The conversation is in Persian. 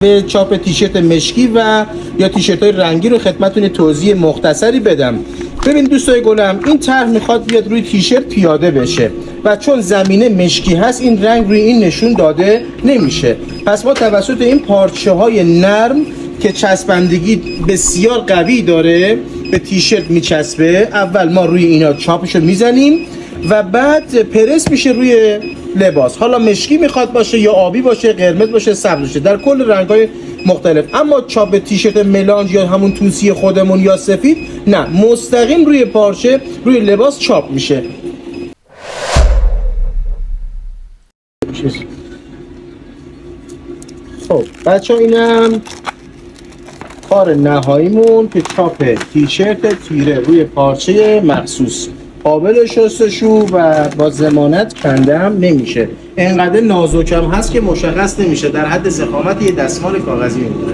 به چاپ تیشرت مشکی و یا تیشرت های رنگی رو خدمتتون توضیح مختصری بدم. ببین دوستای گلم، این طرح میخواد بیاد روی تیشرت پیاده بشه و چون زمینه مشکی هست این رنگ روی این نشون داده نمیشه. پس ما توسط این پارچه های نرم که چسبندگی بسیار قوی داره به تیشرت میچسبه، اول ما روی اینا چاپشو میزنیم و بعد پرس میشه روی لباس. حالا مشکی میخواد باشه یا آبی باشه، قرمز باشه، سبز باشه، در کل رنگ‌های مختلف. اما چاپ تیشرت ملانج یا همون توسی خودمون یا سفید نه، مستقیم روی پارچه روی لباس چاپ میشه. خب بچه ها، اینم کار نهاییمون که چاپ تیشرت تیره روی پارچه مخصوص. قابل شستشو و با ضمانت کنده هم نمیشه، انقدر نازکم هست که مشخص نمیشه، در حد ضخامت یه دستمال کاغذی میمونه.